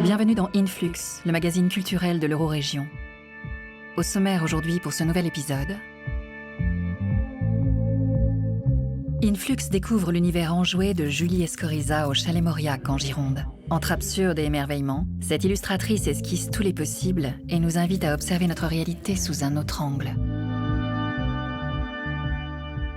Bienvenue dans Influx, le magazine culturel de l'Eurorégion. Au sommaire aujourd'hui pour ce nouvel épisode, Influx découvre l'univers enjoué de Julie Escoriza au Chalet Mauriac en Gironde. Entre absurde et émerveillement, cette illustratrice esquisse tous les possibles et nous invite à observer notre réalité sous un autre angle.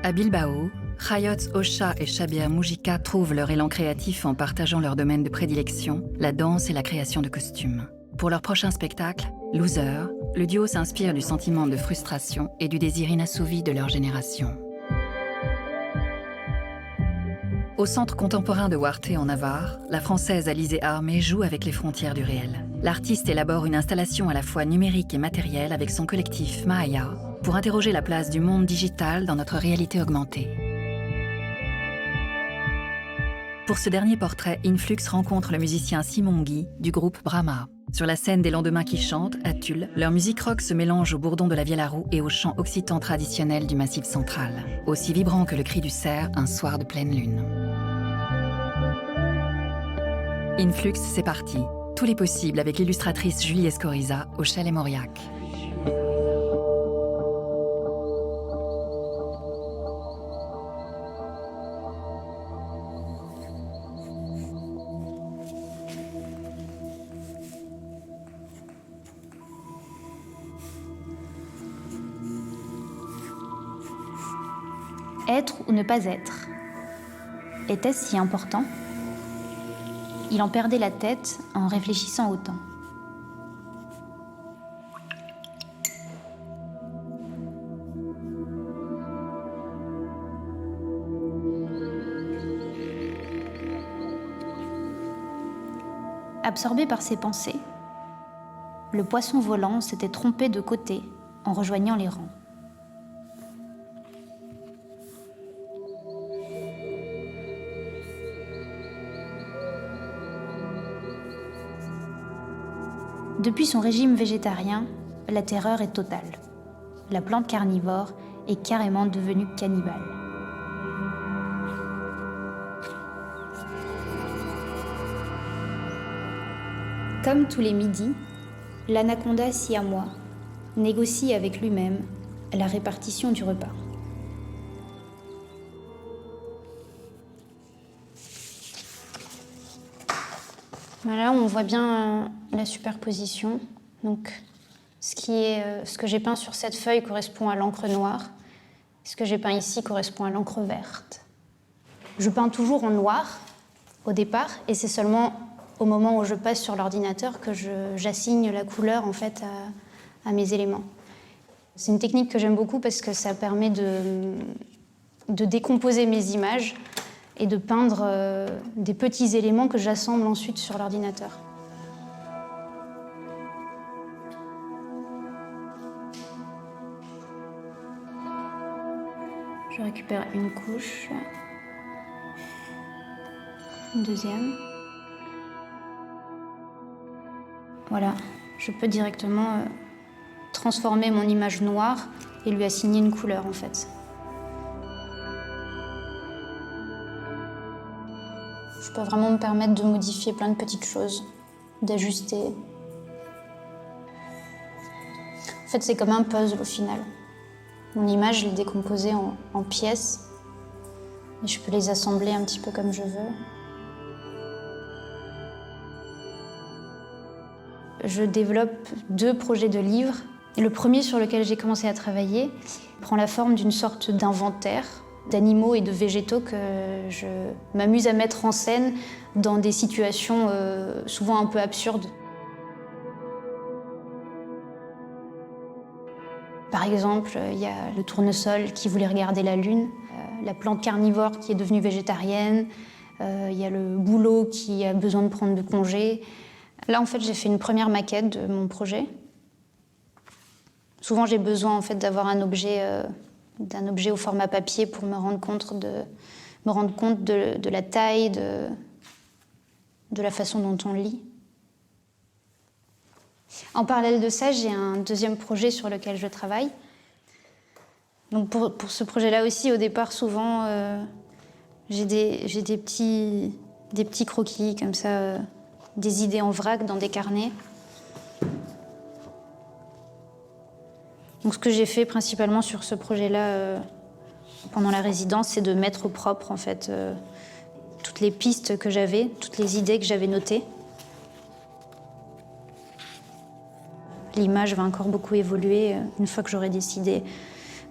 À Bilbao, Chayot Ocha et Shabia Moujika trouvent leur élan créatif en partageant leur domaine de prédilection, la danse et la création de costumes. Pour leur prochain spectacle, Loser, le duo s'inspire du sentiment de frustration et du désir inassouvi de leur génération. Au Centre contemporain de Huarte en Navarre, la Française Alizée Armé joue avec les frontières du réel. L'artiste élabore une installation à la fois numérique et matérielle avec son collectif Mahaya pour interroger la place du monde digital dans notre réalité augmentée. Pour ce dernier portrait, Influx rencontre le musicien Simon Guy du groupe Brahma. Sur la scène des Lendemains qui chantent, à Tulle, leur musique rock se mélange au bourdon de la vielle à roue et au chant occitan traditionnel du Massif central, aussi vibrant que le cri du cerf un soir de pleine lune. Influx, c'est parti. Tous les possibles avec l'illustratrice Julie Escoriza au Chalet Mauriac. Être ou ne pas être. Était-ce si important ? Il en perdait la tête en réfléchissant autant. Absorbé par ses pensées, le poisson volant s'était trompé de côté en rejoignant les rangs. Depuis son régime végétarien, la terreur est totale. La plante carnivore est carrément devenue cannibale. Comme tous les midis, l'anaconda siamois négocie avec lui-même la répartition du repas. Voilà, on voit bien la superposition. Donc, ce que j'ai peint sur cette feuille correspond à l'encre noire. Ce que j'ai peint ici correspond à l'encre verte. Je peins toujours en noir au départ, et c'est seulement au moment où je passe sur l'ordinateur que j'assigne la couleur en fait à mes éléments. C'est une technique que j'aime beaucoup parce que ça permet de décomposer mes images et de peindre des petits éléments que j'assemble ensuite sur l'ordinateur. Je récupère une couche, une deuxième. Voilà, je peux directement transformer mon image noire et lui assigner une couleur en fait. Je peux vraiment me permettre de modifier plein de petites choses, d'ajuster. En fait, c'est comme un puzzle au final. Mon image, je l'ai décomposée en pièces et je peux les assembler un petit peu comme je veux. Je développe 2 projets de livres. Et le premier sur lequel j'ai commencé à travailler prend la forme d'une sorte d'inventaire d'animaux et de végétaux que je m'amuse à mettre en scène dans des situations souvent un peu absurdes. Par exemple, il y a le tournesol qui voulait regarder la lune, la plante carnivore qui est devenue végétarienne, il y a le bouleau qui a besoin de prendre de congé. Là, en fait, j'ai fait une première maquette de mon projet. Souvent, j'ai besoin en fait, d'avoir un objet au format papier pour me rendre compte de la taille, de la façon dont on lit. En parallèle de ça, j'ai un deuxième projet sur lequel je travaille. Donc pour ce projet-là aussi, au départ, souvent, j'ai des petits croquis comme ça des idées en vrac dans des carnets. Donc ce que j'ai fait principalement sur ce projet-là pendant la résidence, c'est de mettre au propre en fait toutes les pistes que j'avais, toutes les idées que j'avais notées. L'image va encore beaucoup évoluer une fois que j'aurai décidé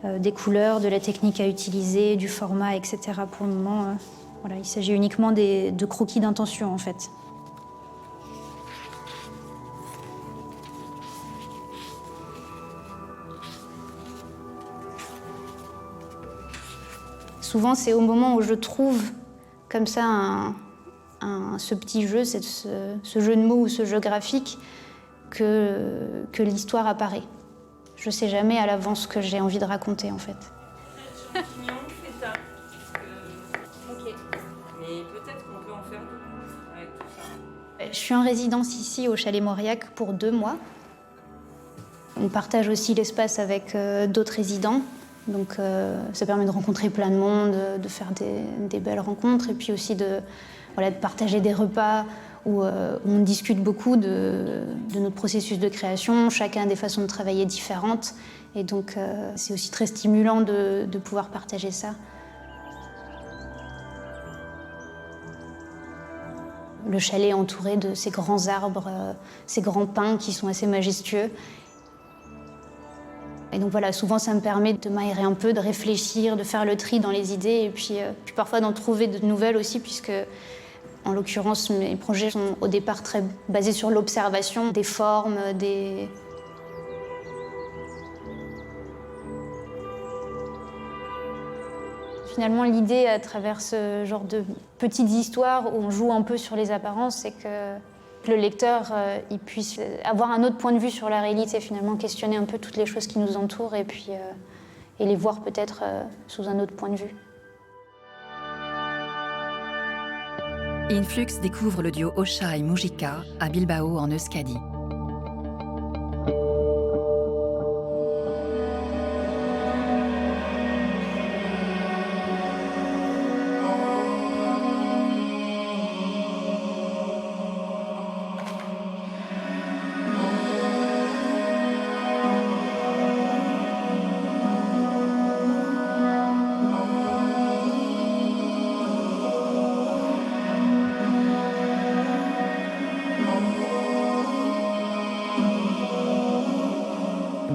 des couleurs, de la technique à utiliser, du format, etc. Pour le moment, voilà, il s'agit uniquement de croquis d'intention en fait. Souvent, c'est au moment où je trouve comme ça ce petit jeu, ce jeu de mots ou ce jeu graphique, que l'histoire apparaît. Je ne sais jamais à l'avance ce que j'ai envie de raconter, en fait. Champignon, c'est ça. Ok. Mais peut-être qu'on peut en faire d'autres avec tout ça. Je suis en résidence ici au Chalet Mauriac pour 2 mois. On partage aussi l'espace avec d'autres résidents. Donc ça permet de rencontrer plein de monde, de faire des belles rencontres et puis aussi de partager des repas où on discute beaucoup de notre processus de création. Chacun a des façons de travailler différentes et donc c'est aussi très stimulant de pouvoir partager ça. Le chalet est entouré de ces grands arbres, ces grands pins qui sont assez majestueux. Et donc voilà, souvent ça me permet de m'aérer un peu, de réfléchir, de faire le tri dans les idées et puis parfois d'en trouver de nouvelles aussi puisque, en l'occurrence, mes projets sont au départ très basés sur l'observation des formes, Finalement, l'idée à travers ce genre de petites histoires où on joue un peu sur les apparences, c'est que le lecteur il puisse avoir un autre point de vue sur la réalité, finalement questionner un peu toutes les choses qui nous entourent et puis et les voir peut-être sous un autre point de vue. Influx découvre le duo Ocha et Mujica à Bilbao en Euskadi.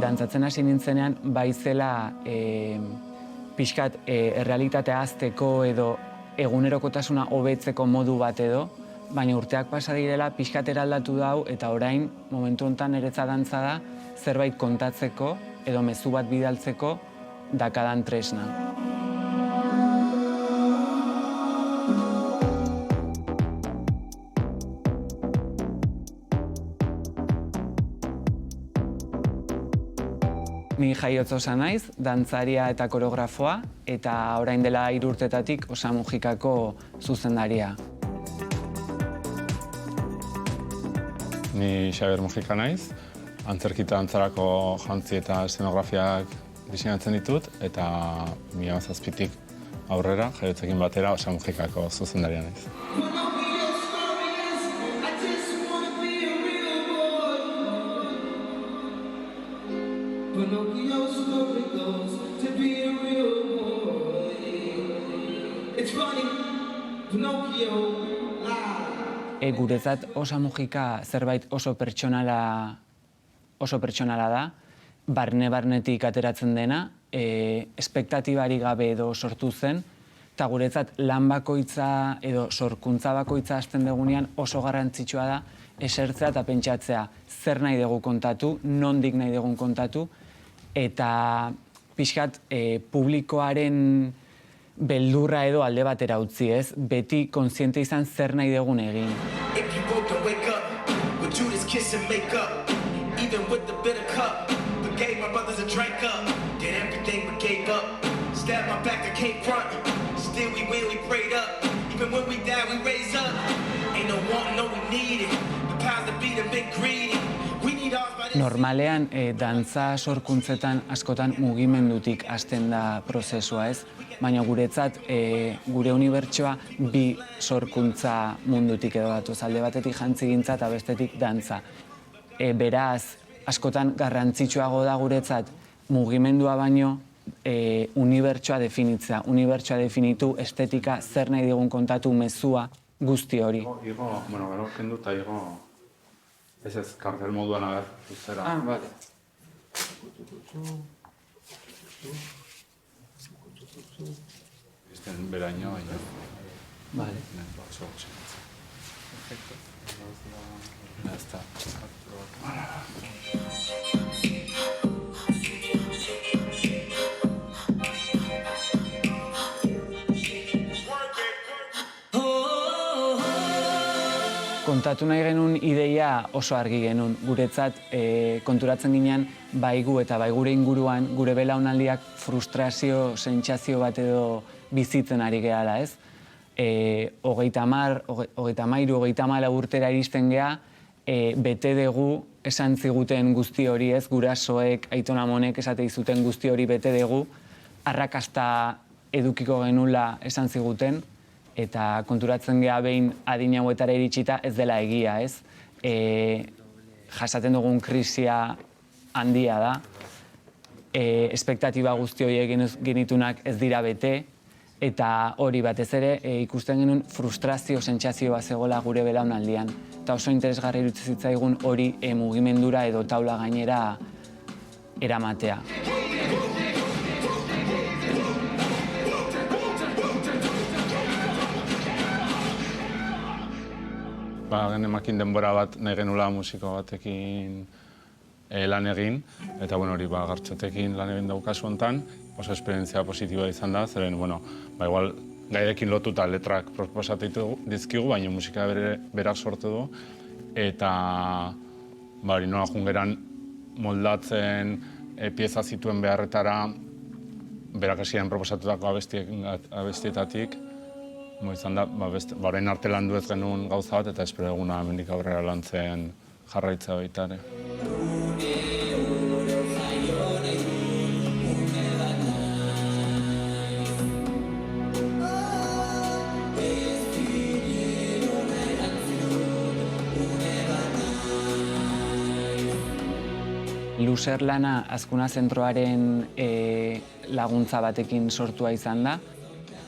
Dantzatzen hasi nintzenean, bai zela pixkat errealitatea hazteko edo egunerokotasuna hobetzeko modu bat edo, baina urteak pasa direla pixkat eraldatu dau eta orain momentu honetan niretzat dantza da zerbait kontatzeko edo mezu bat bidaltzeko dakadan tresna. Ni Jaiotz Osa naiz, dantzaria eta koreografoa, eta orain dela 3 urtetatik Osa Mujikako zuzendaria. Ni Xabier Mujika naiz, antzerkita antzarako jantzi eta eszenografiak diseinatzen ditut, eta 2017tik aurrera, Jaiotzekin batera Osa Mujikako zuzendaria naiz. Pinocchio's story goes to be a real boy. It's funny, Pinocchio lied. Guretzat Osa Mujika zerbait oso pertsonala da, barnetik ateratzen dena, espektatibarik gabe edo sortu zen, eta guretzat lan bakoitza edo sorkuntza bakoitza hasten dugunean oso garrantzitsua da esertzea eta pentsatzea zer nahi dugu kontatu, nondik nahi dugun kontatu, eta pixkat publikoaren beldurra edo alde batera utzi, ez? Beti kontziente izan zer nahi dugun egin. Ain't no wanting, no we need it. The powers that be, they've been greedy. We need ours by Normalean, dantza sorkuntzetan askotan mugimendutik hasten da prozesua, ez? Baina guretzat, gure unibertsoa bi sorkuntza mundutik edo datoz, alde batetik jantzigintza eta bestetik dantza. Beraz, askotan garrantzitsuago da guretzat mugimendua baino unibertsoa definitzea. Unibertsoa definitu, estetika, zer nahi digun kontatu mezua, guzti hori. Gero kendu eta igo... Ez kartel moduan ager, zuzera. Ah, bale. Izten beraino, baina... Bale. Perfecto. Ya está. Kontatu nahi genuen ideia oso argi genuen. Guretzat konturatzen ginen baigu eta bai gure inguruan gure belaunaldiak frustrazio, sentsazio bat edo bizitzen ari gehala, ez? 30, urtera iristen geha, bete dugu esan ziguten guzti hori, ez? Gurasoek, aitonamonek esate izuten guzti hori bete dugu, arrakasta edukiko genula esan ziguten, eta konturatzen geha behin adin hauetara iritsita ez dela egia, ez? Jasaten dugun krisia handia da, espektatiba guzti horiek genitunak ez dira bete, eta hori batez ere ikusten genuen frustrazio sentsazioa zegoela gure belaunaldian. Eta oso interesgarri iruditzen zitzaigun hori mugimendura edo taula gainera eramatea. Genemakin denbora bat nahi genula musiko batekin lan egin, eta hori Gartxotekin lan egin daukazu hontan, oso esperientzia positiboa izan da, zeren, igual gairekin lotuta letrak proposatu dizkigu, baina musika berak sortu du, eta nola jungeran moldatzen pieza zituen beharretara, berak hasieran proposatutako abestietatik, izan da, orain arte landu ez genuen gauza bat, eta espero eguna hemendik aurrera lantzen jarraitza baita ere. Luzer lana Azkuna Zentroaren laguntza batekin sortua izan da.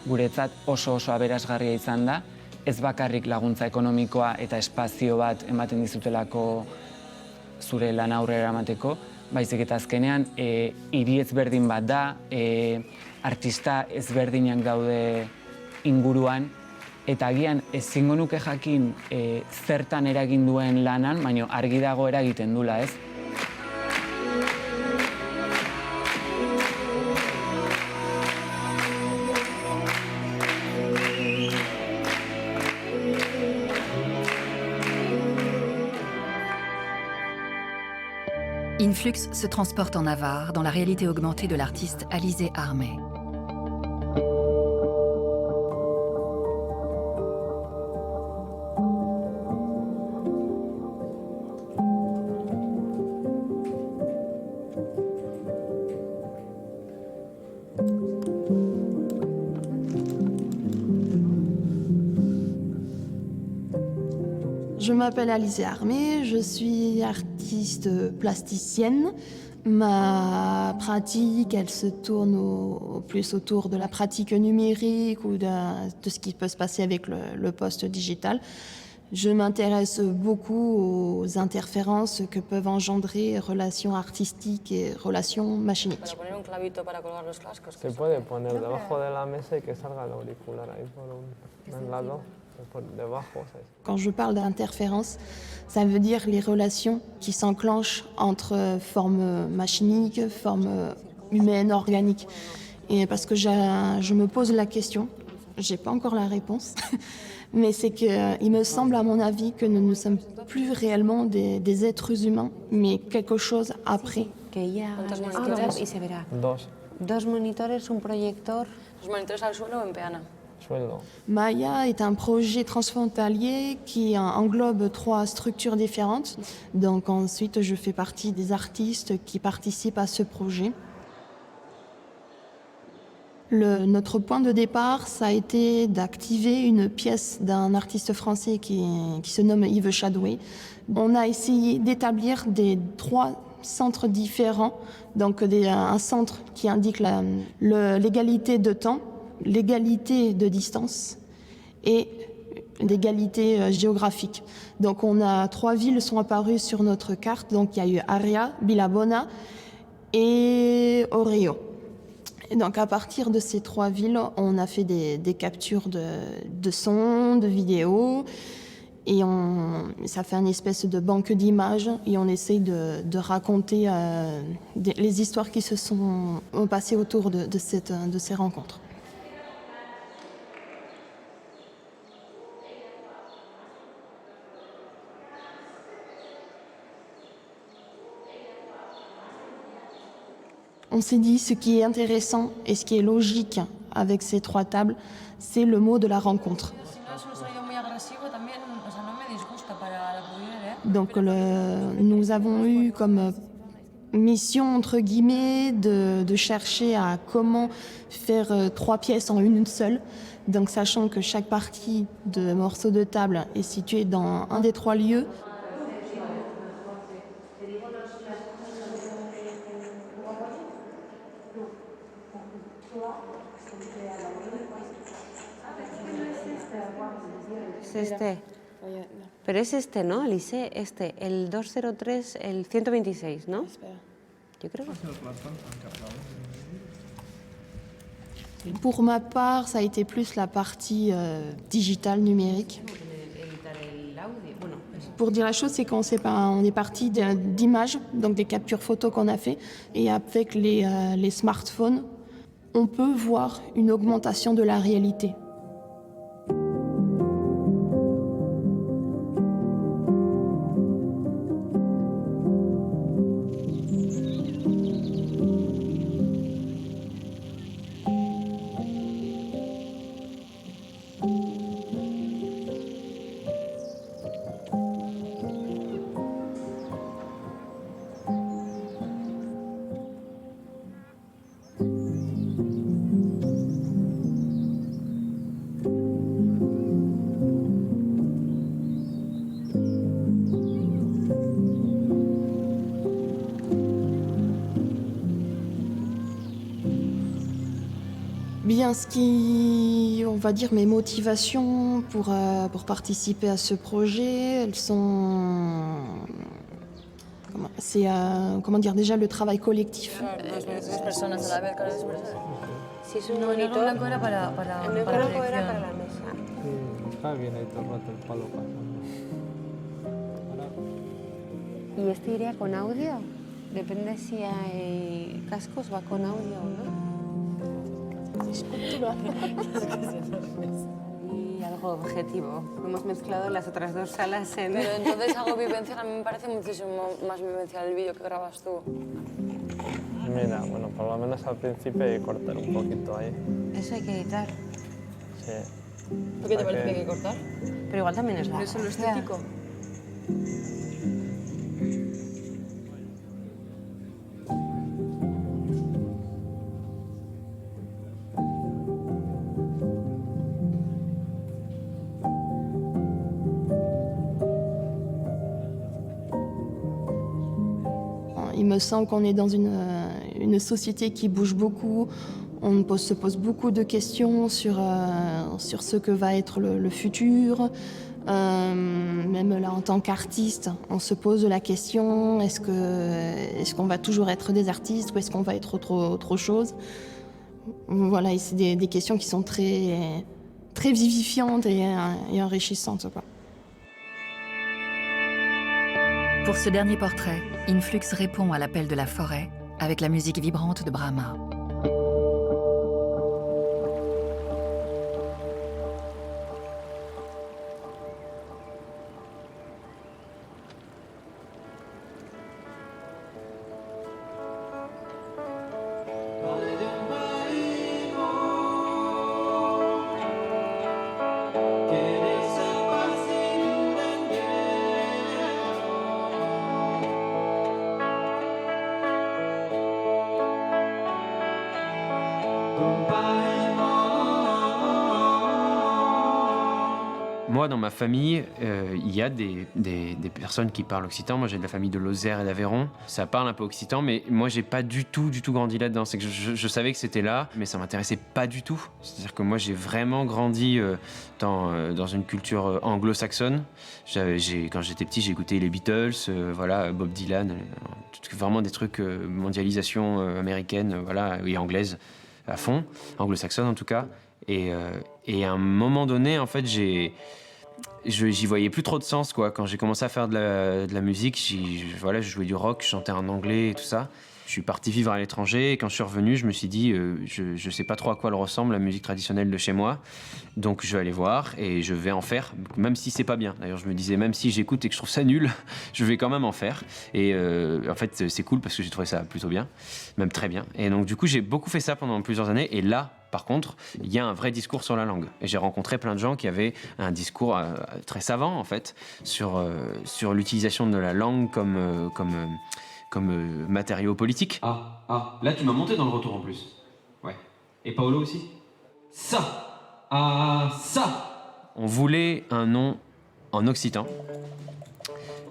Guretzat oso aberasgarria izan da, ez bakarrik laguntza ekonomikoa eta espazio bat ematen dizutelako zure lan aurrera eramateko, baizik eta azkenean hiri ezberdin bat da, artista ezberdinak daude inguruan, eta agian ezingo nuke jakin zertan eragin duen lanan, baina argi dago eragiten dula, ez? Influx se transporte en Navarre dans la réalité augmentée de l'artiste Alizé Armé. Je m'appelle Alizé Armé, je suis artiste plasticienne. Ma pratique, elle se tourne plus autour de la pratique numérique ou de ce qui peut se passer avec le post-digital. Je m'intéresse beaucoup aux interférences que peuvent engendrer relations artistiques et relations machiniques. Se puede poner debajo de la mesa y que salga el auricular ahí por un lado. Quand je parle d'interférence, ça veut dire les relations qui s'enclenchent entre formes machiniques, formes humaines, organiques. Et parce que je me pose la question, j'ai pas encore la réponse, mais c'est qu'il me semble, à mon avis, que nous ne sommes plus réellement des êtres humains, mais quelque chose après. Que ella monitores y se verá. Dos. Dos monitores, un proyector. ¿Los monitores al suelo o en peana? sueldo. Maya est un projet transfrontalier qui englobe 3 structures différentes. Donc ensuite, je fais partie des artistes qui participent à ce projet. Notre point de départ, ça a été d'activer une pièce d'un artiste français qui se nomme Yves Chadoué. On a essayé d'établir 3 centres différents. Donc un centre qui indique l'égalité de temps, l'égalité de distance et l'égalité géographique. Donc 3 villes sont apparues sur notre carte. Donc il y a eu Aria, Villabona et Oreo. Et donc à partir de ces 3 villes, on a fait des captures de sons, de vidéos, et ça fait une espèce de banque d'images, et on essaye de raconter les histoires qui se sont passées autour de ces rencontres. On s'est dit, ce qui est intéressant et ce qui est logique avec ces 3 tables, c'est le mot de la rencontre. Donc nous avons eu comme mission, entre guillemets, de chercher à comment faire 3 pièces en une seule. Donc sachant que chaque partie de morceau de table est située dans un des 3 lieux. Es este. Pero es este, ¿no, Alice? Este, el 203, el 126, ¿no? Yo creo que... Pour ma part, ça a été plus la partie digitale, numérique. Pour dire la chose, c'est qu'on est parti d'images, donc des captures photos qu'on a fait, et avec les smartphones, on peut voir une augmentation de la réalité. Bien, ce qui, on va dire, mes motivations pour participer à ce projet, elles sont... C'est, comment dire, déjà le travail collectif. Si es un monitor, el blanco era para la mesa. Está bien ahí todo el rato el palo pasando. ¿Y este iría con audio? Depende si hay cascos, va con audio o no. Y algo objetivo. Hemos mezclado las otras 2 salas en... Pero entonces algo vivencial, a mí me parece muchísimo más vivencial el vídeo que grabas tú. Mira, bueno, por lo menos al principio hay que cortar un poquito ahí. Eso hay que editar. Sí. ¿Por qué te parece que hay que cortar? Pero igual también es la... ¿Pero eso es lo estético? Il me semble qu'on est dans une société qui bouge beaucoup. On se pose beaucoup de questions sur ce que va être le futur. Même là, en tant qu'artiste, on se pose la question, est-ce qu'on va toujours être des artistes ou est-ce qu'on va être autre chose? Voilà, et c'est des questions qui sont très, très vivifiantes et enrichissantes, quoi. Pour ce dernier portrait, Influx répond à l'appel de la forêt avec la musique vibrante de Brahma. Moi, dans ma famille, il y a des personnes qui parlent occitan. Moi, j'ai de la famille de Lozère et d'Aveyron. Ça parle un peu occitan, mais moi, j'ai pas du tout grandi là-dedans. C'est que je savais que c'était là, mais ça m'intéressait pas du tout. C'est-à-dire que moi, j'ai vraiment grandi dans une culture anglo-saxonne. Quand j'étais petit, j'ai écouté les Beatles, voilà, Bob Dylan, vraiment des trucs mondialisation américaine, voilà, et anglaise à fond, anglo-saxonne en tout cas. Et à un moment donné, en fait, j'y voyais plus trop de sens, quoi. Quand j'ai commencé à faire de la musique, je jouais du rock, je chantais en anglais et tout ça. Je suis parti vivre à l'étranger et quand je suis revenu, je me suis dit, je sais pas trop à quoi elle ressemble, la musique traditionnelle de chez moi. Donc je vais aller voir et je vais en faire, même si c'est pas bien. D'ailleurs, je me disais, même si j'écoute et que je trouve ça nul, je vais quand même en faire. Et en fait, c'est cool parce que j'ai trouvé ça plutôt bien, même très bien. Et donc du coup, j'ai beaucoup fait ça pendant plusieurs années. Et là, par contre, il y a un vrai discours sur la langue. Et j'ai rencontré plein de gens qui avaient un discours très savant, en fait, sur l'utilisation de la langue comme matériau politique. Là, tu m'as monté dans le retour en plus. Ouais. Et Paolo aussi. Ça. On voulait un nom en occitan,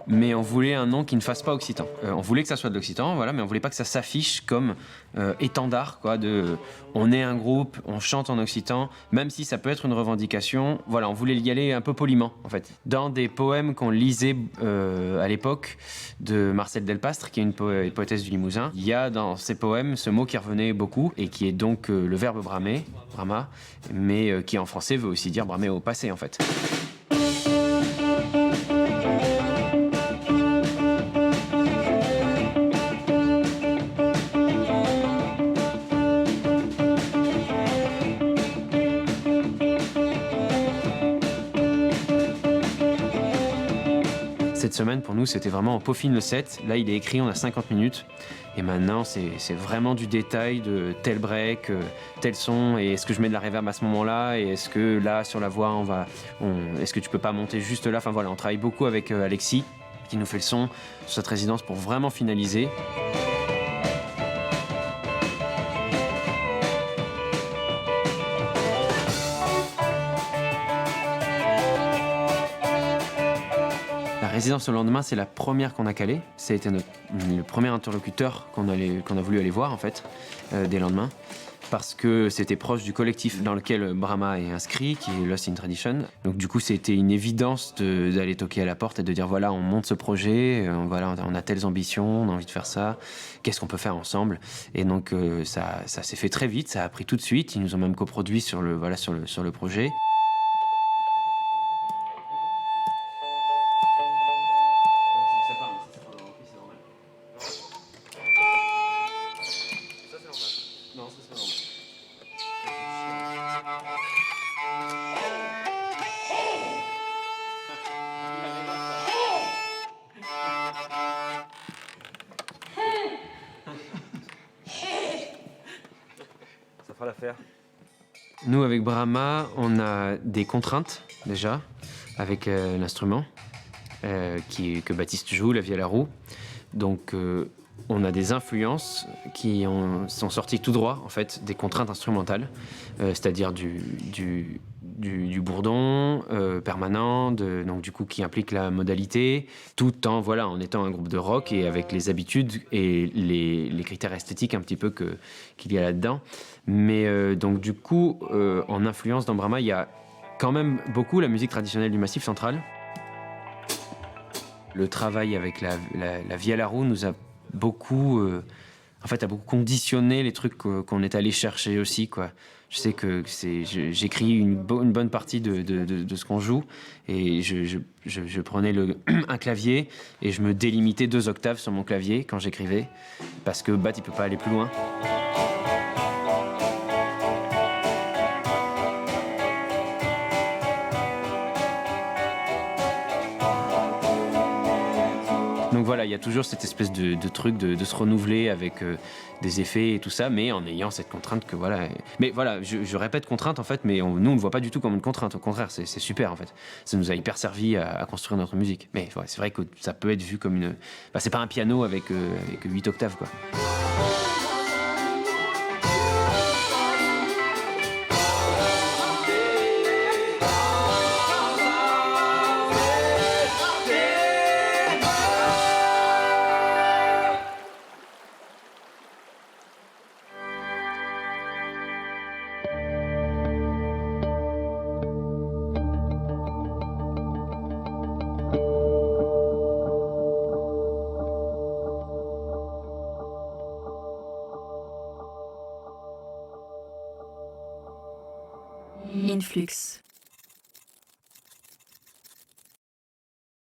mais on voulait un nom qui ne fasse pas occitan. On voulait que ça soit de l'occitan, voilà, mais on voulait pas que ça s'affiche comme étendard, quoi, de on est un groupe, on chante en occitan, même si ça peut être une revendication. Voilà, on voulait y aller un peu poliment, en fait. Dans des poèmes qu'on lisait à l'époque de Marcel Delpastre, qui est une poétesse du Limousin, il y a dans ces poèmes ce mot qui revenait beaucoup et qui est donc le verbe bramer, brama, mais qui en français veut aussi dire bramer au passé, en fait. Cette semaine, pour nous, c'était vraiment on peaufine le set. Là, il est écrit, on a 50 minutes. Et maintenant, c'est vraiment du détail de tel break, tel son. Et est-ce que je mets de la reverb à ce moment-là? Et est-ce que là, sur la voix, est-ce que tu peux pas monter juste là? Enfin voilà, on travaille beaucoup avec Alexis, qui nous fait le son sur cette résidence pour vraiment finaliser. La résidence au lendemain, c'est la première qu'on a calée. Ça a été le premier interlocuteur qu'on a voulu aller voir, en fait, des lendemains, parce que c'était proche du collectif dans lequel Brahma est inscrit, qui est Lost in Tradition. Donc du coup, c'était une évidence d'aller toquer à la porte et de dire voilà, on monte ce projet, voilà, on a telles ambitions, on a envie de faire ça, qu'est-ce qu'on peut faire ensemble? Et donc ça s'est fait très vite, ça a pris tout de suite. Ils nous ont même coproduit sur le projet. Nous, avec Brahma, on a des contraintes, déjà, avec l'instrument que Baptiste joue, la vielle à roue. Donc, on a des influences qui sont sorties tout droit, en fait, des contraintes instrumentales, c'est-à-dire du bourdon permanent, donc du coup qui implique la modalité, tout en en étant un groupe de rock et avec les habitudes et les critères esthétiques un petit peu qu'il y a là-dedans. Mais donc du coup, en influence dans Brahma, il y a quand même beaucoup la musique traditionnelle du Massif central. Le travail avec la vielle à roue nous a beaucoup, a beaucoup conditionné les trucs qu'on est allé chercher aussi, quoi. Je sais que j'écris une bonne partie de ce qu'on joue et je prenais un clavier et je me délimitais 2 octaves sur mon clavier quand j'écrivais parce que il peut pas aller plus loin. Donc voilà, il y a toujours cette espèce de truc de se renouveler avec des effets et tout ça, mais en ayant cette contrainte que voilà. Mais voilà, je répète contrainte en fait, mais nous on le voit pas du tout comme une contrainte. Au contraire, c'est super en fait. Ça nous a hyper servi à construire notre musique. Mais ouais, c'est vrai que ça peut être vu comme une. C'est pas un piano avec 8 octaves quoi. Influx,